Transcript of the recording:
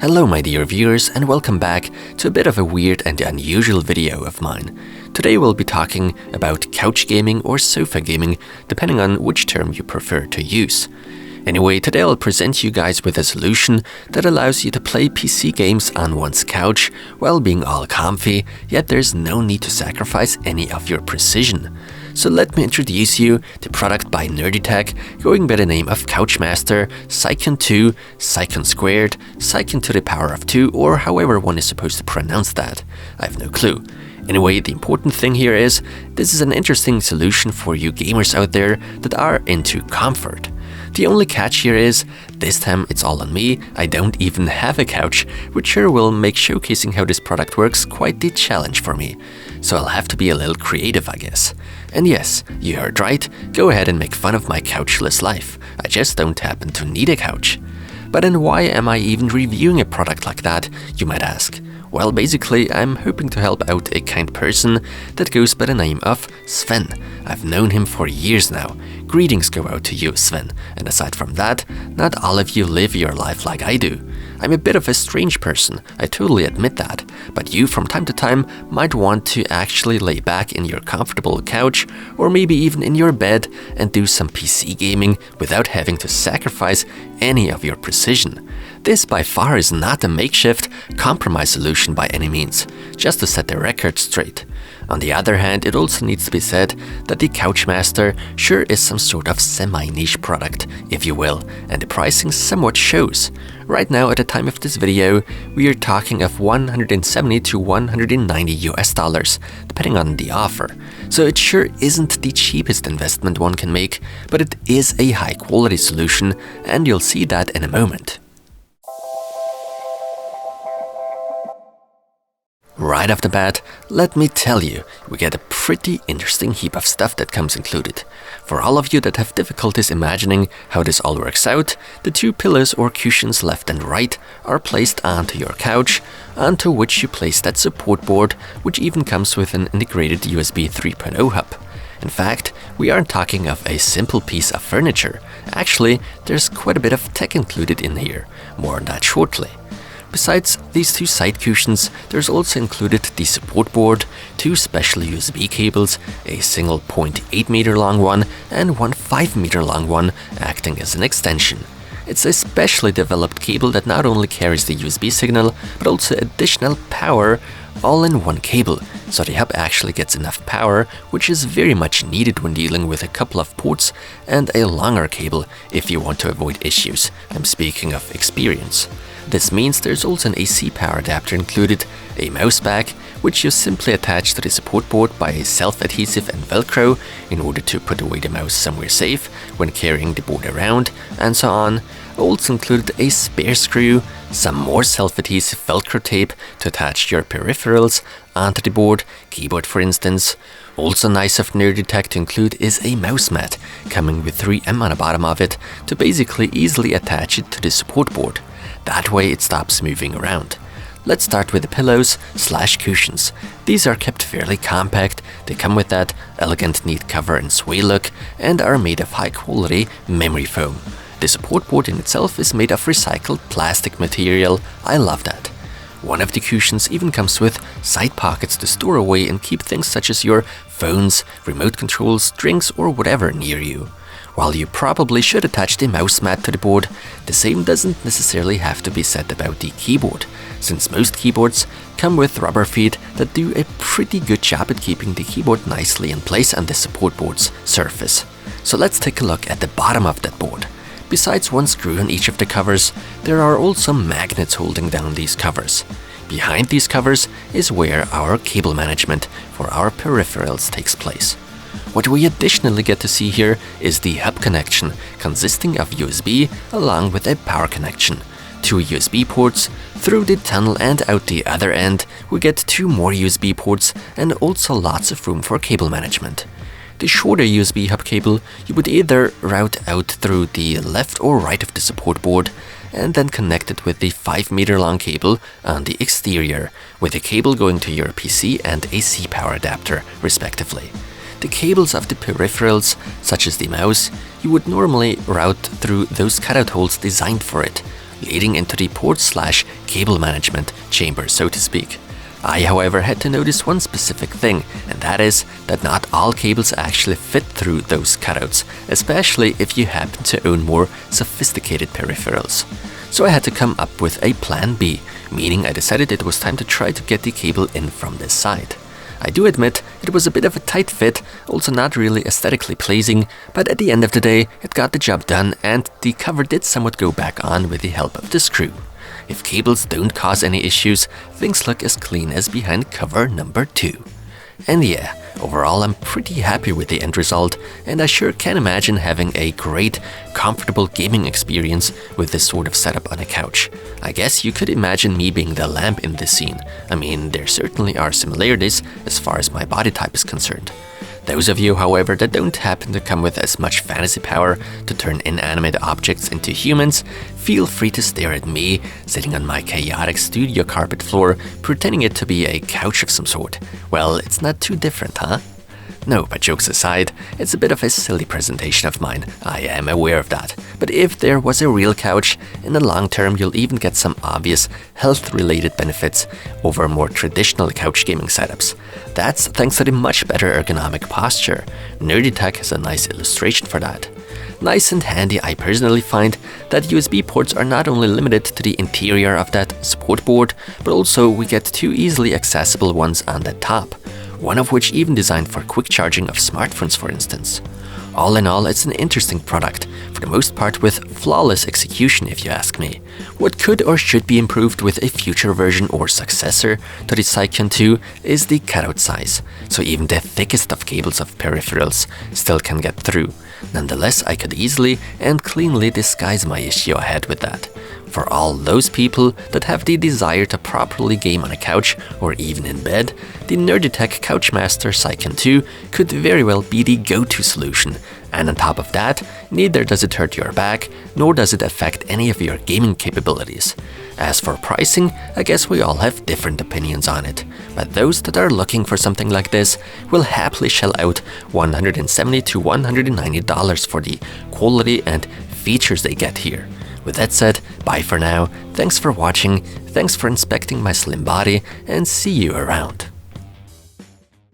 Hello my dear viewers, and welcome back to a bit of a weird and unusual video of mine. Today we'll be talking about couch gaming or sofa gaming, depending on which term you prefer to use. Anyway, today I'll present you guys with a solution that allows you to play PC games on one's couch while being all comfy, yet there's no need to sacrifice any of your precision. So let me introduce you to product by nerdytec, going by the name of Couchmaster CYCON², CYCON², CYCON to the power of 2, or however one is supposed to pronounce that. I have no clue. Anyway, the important thing here is, this is an interesting solution for you gamers out there that are into comfort. The only catch here is, this time it's all on me, I don't even have a couch, which sure will make showcasing how this product works quite the challenge for me. So I'll have to be a little creative, I guess. And yes, you heard right, go ahead and make fun of my couchless life. I just don't happen to need a couch. But then why am I even reviewing a product like that, you might ask? Well, basically, I'm hoping to help out a kind person that goes by the name of Sven. I've known him for years now. Greetings go out to you, Sven. And aside from that, not all of you live your life like I do. I'm a bit of a strange person, I totally admit that, but you from time to time might want to actually lay back in your comfortable couch or maybe even in your bed and do some PC gaming without having to sacrifice any of your precision. This by far is not a makeshift compromise solution by any means, just to set the record straight. On the other hand, it also needs to be said that the Couchmaster sure is some sort of semi-niche product, if you will, and the pricing somewhat shows. Right now, at the time of this video, we are talking of $170 to $190 US, depending on the offer. So it sure isn't the cheapest investment one can make, but it is a high quality solution, and you'll see that in a moment. Right off the bat, let me tell you, we get a pretty interesting heap of stuff that comes included. For all of you that have difficulties imagining how this all works out, the two pillows or cushions left and right are placed onto your couch, onto which you place that support board, which even comes with an integrated USB 3.0 hub. In fact, we aren't talking of a simple piece of furniture. Actually, there's quite a bit of tech included in here. More on that shortly. Besides these two side cushions, there's also included the support board, two special USB cables, a single 0.8 meter long one and one 5 meter long one acting as an extension. It's a specially developed cable that not only carries the USB signal, but also additional power all in one cable, so the hub actually gets enough power, which is very much needed when dealing with a couple of ports and a longer cable if you want to avoid issues. I'm speaking of experience. This means there's also an AC power adapter included, a mouse back, which you simply attach to the support board by a self-adhesive and velcro in order to put away the mouse somewhere safe when carrying the board around, and so on. Also included a spare screw, some more self-adhesive velcro tape to attach your peripherals onto the board, keyboard for instance. Also nice of nerdytec to include is a mouse mat, coming with 3M on the bottom of it to basically easily attach it to the support board. That way it stops moving around. Let's start with the pillows / cushions. These are kept fairly compact, they come with that elegant neat cover and sway look, and are made of high quality memory foam. The support board in itself is made of recycled plastic material, I love that. One of the cushions even comes with side pockets to store away and keep things such as your phones, remote controls, drinks or whatever near you. While you probably should attach the mouse mat to the board, the same doesn't necessarily have to be said about the keyboard, since most keyboards come with rubber feet that do a pretty good job at keeping the keyboard nicely in place on the support board's surface. So let's take a look at the bottom of that board. Besides one screw on each of the covers, there are also magnets holding down these covers. Behind these covers is where our cable management for our peripherals takes place. What we additionally get to see here is the hub connection, consisting of USB along with a power connection. Two USB ports, through the tunnel and out the other end, we get two more USB ports and also lots of room for cable management. The shorter USB hub cable you would either route out through the left or right of the support board and then connect it with the 5 meter long cable on the exterior, with a cable going to your PC and AC power adapter, respectively. The cables of the peripherals, such as the mouse, you would normally route through those cutout holes designed for it. leading into the port/cable management chamber, so to speak. I, however, had to notice one specific thing, and that is that not all cables actually fit through those cutouts, especially if you happen to own more sophisticated peripherals. So I had to come up with a plan B, meaning I decided it was time to try to get the cable in from this side. I do admit it was a bit of a tight fit, also not really aesthetically pleasing, but at the end of the day it got the job done and the cover did somewhat go back on with the help of the screw. If cables don't cause any issues, things look as clean as behind cover number 2. And yeah, overall I'm pretty happy with the end result, and I sure can imagine having a great, comfortable gaming experience with this sort of setup on a couch. I guess you could imagine me being the lamp in this scene. I mean, there certainly are similarities as far as my body type is concerned. Those of you, however, that don't happen to come with as much fantasy power to turn inanimate objects into humans, feel free to stare at me, sitting on my chaotic studio carpet floor, pretending it to be a couch of some sort. Well, it's not too different, huh? No, but jokes aside, it's a bit of a silly presentation of mine, I am aware of that. But if there was a real couch, in the long term you'll even get some obvious health-related benefits over more traditional couch gaming setups. That's thanks to the much better ergonomic posture. nerdytec has a nice illustration for that. Nice and handy, I personally find that USB ports are not only limited to the interior of that support board, but also we get 2 easily accessible ones on the top. One of which even designed for quick charging of smartphones, for instance. All in all, it's an interesting product, for the most part with flawless execution if you ask me. What could or should be improved with a future version or successor to the CYCON² is the cutout size, so even the thickest of cables of peripherals still can get through. Nonetheless, I could easily and cleanly disguise my issue ahead with that. For all those people that have the desire to properly game on a couch or even in bed, the nerdytec Couchmaster CYCON² could very well be the go-to solution. And on top of that, neither does it hurt your back, nor does it affect any of your gaming capabilities. As for pricing, I guess we all have different opinions on it, but those that are looking for something like this will happily shell out $170 to $190 for the quality and features they get here. With that said, bye for now, thanks for watching, thanks for inspecting my slim body, and see you around.